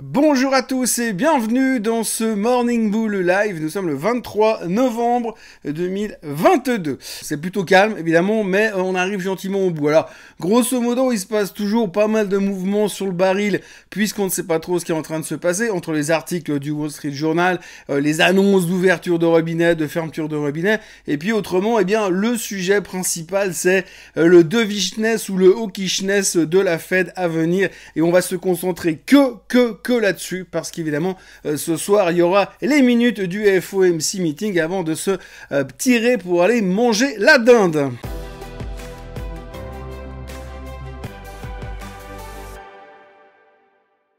Bonjour à tous et bienvenue dans ce Morning Bull Live. Nous sommes le 23 novembre 2022. C'est plutôt calme évidemment, mais on arrive gentiment au bout. Alors, grosso modo, il se passe toujours pas mal de mouvements sur le baril, puisqu'on ne sait pas trop ce qui est en train de se passer entre les articles du Wall Street Journal, les annonces d'ouverture de robinet, de fermeture de robinet, et puis autrement, eh bien, le sujet principal, c'est le dovishness ou le hawkishness de la Fed à venir, et on va se concentrer que là-dessus, parce qu'évidemment, ce soir, il y aura les minutes du FOMC meeting avant de se tirer pour aller manger la dinde.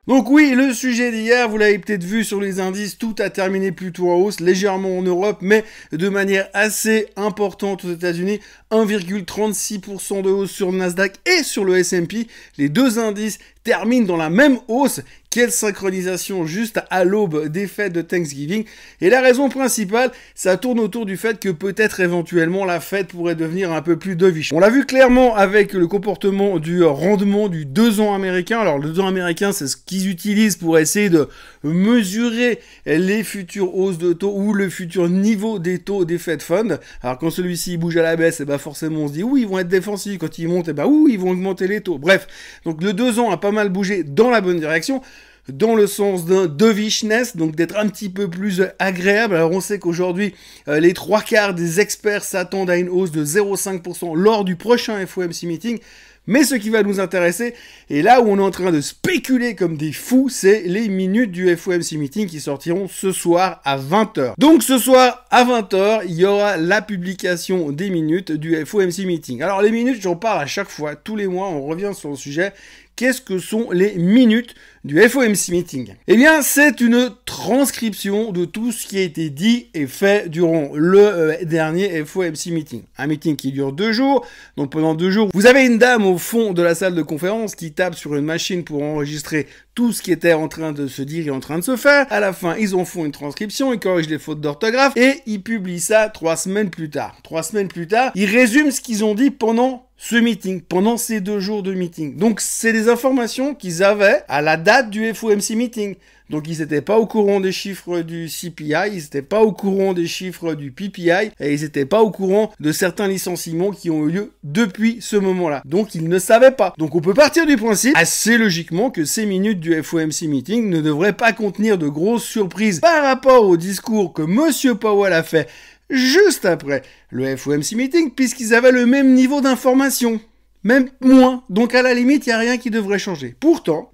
Donc oui, le sujet d'hier, vous l'avez peut-être vu sur les indices, tout a terminé plutôt en hausse, légèrement en Europe, mais de manière assez importante aux États-Unis, 1,36% de hausse sur le Nasdaq et sur le S&P. Les deux indices terminent dans la même hausse. Quelle synchronisation juste à l'aube des fêtes de Thanksgiving. Et la raison principale, ça tourne autour du fait que peut-être éventuellement la Fed pourrait devenir un peu plus dovish. On l'a vu clairement avec le comportement du rendement du 2 ans américain. Alors le 2 ans américain, c'est ce qu'ils utilisent pour essayer de mesurer les futures hausses de taux ou le futur niveau des taux des Fed Funds. Alors quand celui-ci bouge à la baisse, et bah forcément on se dit oui, ils vont être défensifs. Quand ils montent, et bah oui, ils vont augmenter les taux. Bref, donc le 2 ans a pas mal bougé dans la bonne direction, dans le sens d'un dovishness, donc d'être un petit peu plus agréable. Alors on sait qu'aujourd'hui, les trois quarts des experts s'attendent à une hausse de 0,5% lors du prochain FOMC meeting. Mais ce qui va nous intéresser, et là où on est en train de spéculer comme des fous, c'est les minutes du FOMC meeting qui sortiront ce soir à 20h. Donc ce soir à 20h, il y aura la publication des minutes du FOMC meeting. Alors les minutes, j'en parle à chaque fois, tous les mois, on revient sur le sujet. Qu'est-ce que sont les minutes du FOMC meeting? Eh bien, c'est une transcription de tout ce qui a été dit et fait durant le dernier FOMC meeting. Un meeting qui dure 2 jours. Donc pendant 2 jours, vous avez une dame au fond de la salle de conférence qui tape sur une machine pour enregistrer tout ce qui était en train de se dire et en train de se faire. À la fin, ils en font une transcription, ils corrigent les fautes d'orthographe et ils publient ça 3 semaines plus tard. 3 semaines plus tard, ils résument ce qu'ils ont dit pendant ce meeting, pendant ces 2 jours de meeting. Donc, c'est des informations qu'ils avaient à la date du FOMC meeting. Donc, ils n'étaient pas au courant des chiffres du CPI, ils n'étaient pas au courant des chiffres du PPI, et ils n'étaient pas au courant de certains licenciements qui ont eu lieu depuis ce moment-là. Donc, ils ne savaient pas. Donc, on peut partir du principe, assez logiquement, que ces minutes du FOMC meeting ne devraient pas contenir de grosses surprises par rapport au discours que Monsieur Powell a fait juste après le FOMC meeting, puisqu'ils avaient le même niveau d'information, même moins. Donc à la limite, il n'y a rien qui devrait changer. Pourtant,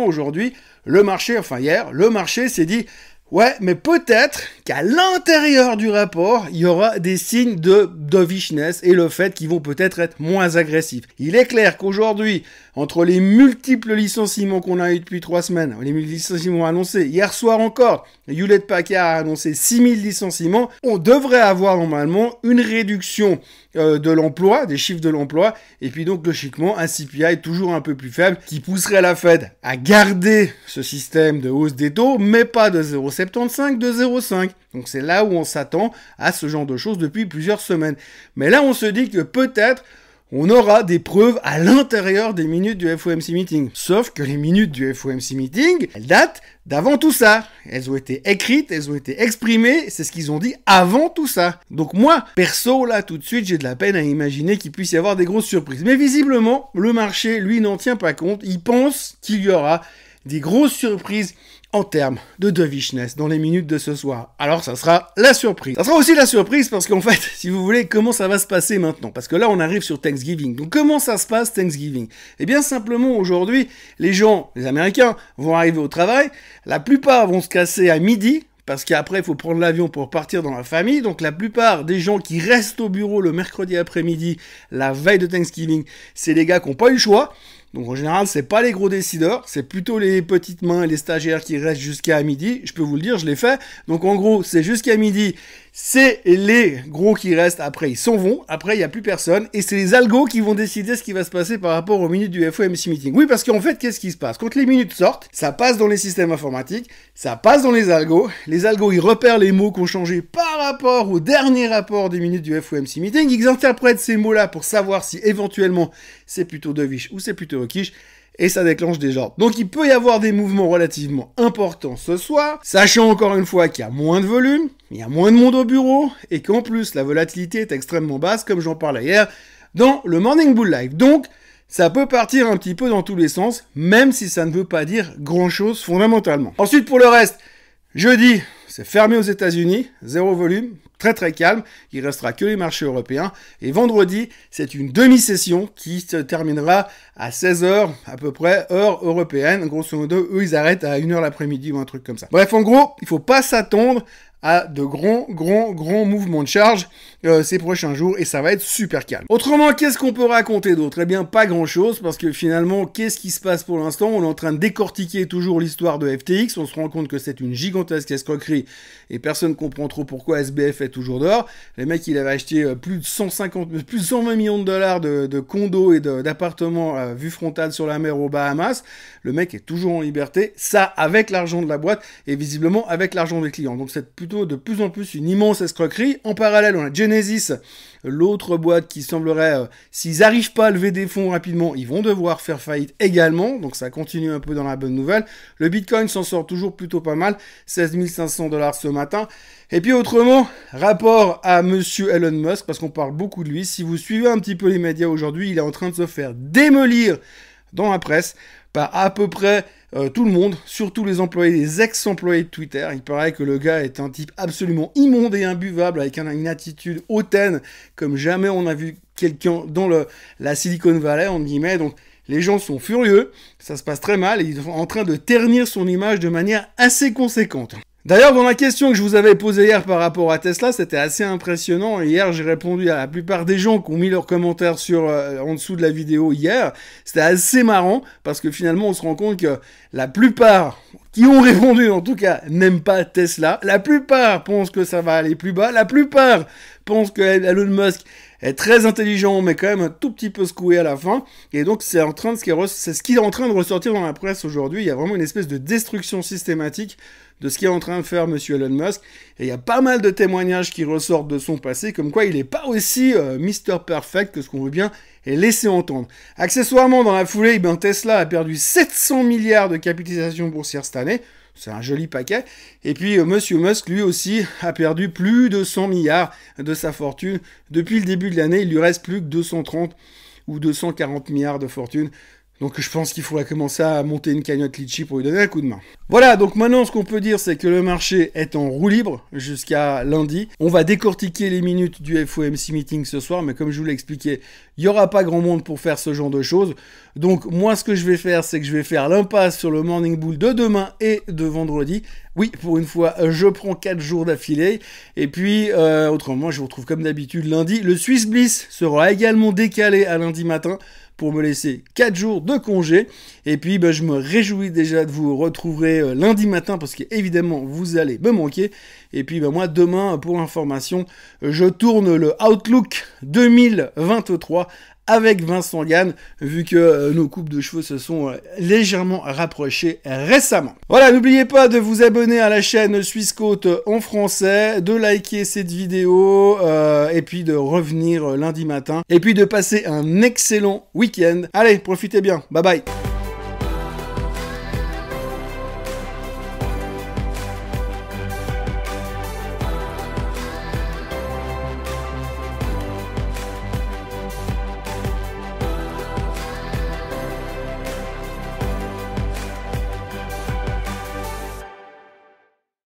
aujourd'hui, hier, le marché s'est dit ouais, mais peut-être qu'à l'intérieur du rapport, il y aura des signes de dovishness et le fait qu'ils vont peut-être être moins agressifs. Il est clair qu'aujourd'hui, entre les multiples licenciements qu'on a eu depuis 3 semaines, les licenciements annoncés, hier soir encore, Hewlett Packard a annoncé 6000 licenciements, on devrait avoir normalement une réduction de l'emploi, des chiffres de l'emploi, et puis donc logiquement un CPI toujours un peu plus faible qui pousserait la Fed à garder ce système de hausse des taux, mais pas de 0,75, de 0,5. Donc c'est là où on s'attend à ce genre de choses depuis plusieurs semaines. Mais là on se dit que peut-être on aura des preuves à l'intérieur des minutes du FOMC meeting. Sauf que les minutes du FOMC meeting, elles datent d'avant tout ça. Elles ont été écrites, elles ont été exprimées, c'est ce qu'ils ont dit avant tout ça. Donc moi, perso, là, tout de suite, j'ai de la peine à imaginer qu'il puisse y avoir des grosses surprises. Mais visiblement, le marché, lui, n'en tient pas compte. Il pense qu'il y aura des grosses surprises en termes de dovishness dans les minutes de ce soir. Alors ça sera la surprise. Ça sera aussi la surprise parce qu'en fait, si vous voulez, comment ça va se passer maintenant? Parce que là, on arrive sur Thanksgiving. Donc comment ça se passe Thanksgiving? Eh bien simplement, aujourd'hui, les gens, les Américains, vont arriver au travail. La plupart vont se casser à midi. Parce qu'après, il faut prendre l'avion pour partir dans la famille. Donc la plupart des gens qui restent au bureau le mercredi après-midi, la veille de Thanksgiving, c'est les gars qui n'ont pas eu le choix. Donc en général, c'est pas les gros décideurs, c'est plutôt les petites mains et les stagiaires qui restent jusqu'à midi. Je peux vous le dire, je l'ai fait. Donc en gros, c'est jusqu'à midi. C'est les gros qui restent, après ils s'en vont, après il n'y a plus personne, et c'est les algos qui vont décider ce qui va se passer par rapport aux minutes du FOMC meeting. Oui, parce qu'en fait, qu'est-ce qui se passe? Quand les minutes sortent, ça passe dans les systèmes informatiques, ça passe dans les algos ils repèrent les mots qui ont changé par rapport au dernier rapport des minutes du FOMC meeting, ils interprètent ces mots-là pour savoir si éventuellement c'est plutôt dovish ou c'est plutôt hawkish, et ça déclenche des ordres. Donc il peut y avoir des mouvements relativement importants ce soir, sachant encore une fois qu'il y a moins de volume, il y a moins de monde au bureau, et qu'en plus la volatilité est extrêmement basse, comme j'en parlais hier, dans le Morning Bull Live. Donc, ça peut partir un petit peu dans tous les sens, même si ça ne veut pas dire grand-chose fondamentalement. Ensuite, pour le reste, jeudi, c'est fermé aux États-Unis, zéro volume, très très calme, il restera que les marchés européens. Et vendredi, c'est une demi-session qui se terminera à 16h à peu près, heure européenne. Grosso modo, eux, ils arrêtent à 1h l'après-midi ou un truc comme ça. Bref, en gros, il faut pas s'attendre à de grands mouvements de charge ces prochains jours, et ça va être super calme. Autrement, qu'est-ce qu'on peut raconter d'autre? Eh bien, pas grand-chose, parce que finalement, qu'est-ce qui se passe pour l'instant? On est en train de décortiquer toujours l'histoire de FTX, on se rend compte que c'est une gigantesque escroquerie, et personne comprend trop pourquoi SBF est toujours dehors. Les mecs, il avait acheté plus de 120 millions de dollars de condos et d'appartements à vue frontale sur la mer aux Bahamas. Le mec est toujours en liberté, ça avec l'argent de la boîte, et visiblement avec l'argent des clients. Donc c'est plutôt de plus en plus une immense escroquerie. En parallèle, on a Genesis, l'autre boîte qui semblerait, s'ils n'arrivent pas à lever des fonds rapidement, ils vont devoir faire faillite également, donc ça continue un peu dans la bonne nouvelle. Le Bitcoin s'en sort toujours plutôt pas mal, 16 500 $ ce matin. Et puis autrement, rapport à monsieur Elon Musk, parce qu'on parle beaucoup de lui, si vous suivez un petit peu les médias aujourd'hui, il est en train de se faire démolir dans la presse par à peu près tout le monde, surtout les employés, les ex-employés de Twitter. Il paraît que le gars est un type absolument immonde et imbuvable, avec une attitude hautaine, comme jamais on a vu quelqu'un dans la Silicon Valley, entre guillemets. Donc les gens sont furieux, ça se passe très mal, et ils sont en train de ternir son image de manière assez conséquente. D'ailleurs, dans la question que je vous avais posée hier par rapport à Tesla, c'était assez impressionnant. Hier, j'ai répondu à la plupart des gens qui ont mis leurs commentaires en dessous de la vidéo hier. C'était assez marrant, parce que finalement, on se rend compte que la plupart qui ont répondu, en tout cas, n'aiment pas Tesla. La plupart pensent que ça va aller plus bas. La plupart pensent que Elon Musk est très intelligent, mais quand même un tout petit peu secoué à la fin. Et donc, c'est ce qui est en train de ressortir dans la presse aujourd'hui. Il y a vraiment une espèce de destruction systématique de ce qu'est en train de faire monsieur Elon Musk. Et il y a pas mal de témoignages qui ressortent de son passé, comme quoi il n'est pas aussi Mr. Perfect que ce qu'on veut bien laisser entendre. Accessoirement, dans la foulée, Tesla a perdu 700 milliards de capitalisation boursière cette année. C'est un joli paquet. Et puis, monsieur Musk, lui aussi, a perdu plus de 100 milliards de sa fortune. Depuis le début de l'année, il lui reste plus que 230 ou 240 milliards de fortune. Donc je pense qu'il faudrait commencer à monter une cagnotte Litchi pour lui donner un coup de main. Voilà, donc maintenant ce qu'on peut dire, c'est que le marché est en roue libre jusqu'à lundi. On va décortiquer les minutes du FOMC meeting ce soir, mais comme je vous l'ai expliqué, il n'y aura pas grand monde pour faire ce genre de choses. Donc moi ce que je vais faire, c'est que je vais faire l'impasse sur le Morning Bull de demain et de vendredi. Oui, pour une fois, je prends 4 jours d'affilée. Et puis, autrement, je vous retrouve comme d'habitude lundi. Le Swiss Bliss sera également décalé à lundi matin, pour me laisser 4 jours de congé. Et puis, je me réjouis déjà de vous retrouver lundi matin, parce qu'évidemment, vous allez me manquer. Et puis, moi, demain, pour information, je tourne le Outlook 2023 avec Vincent Gann, vu que nos coupes de cheveux se sont légèrement rapprochées récemment. Voilà, n'oubliez pas de vous abonner à la chaîne Swissquote en français, de liker cette vidéo, et puis de revenir lundi matin, et puis de passer un excellent week-end. Allez, profitez bien, bye bye.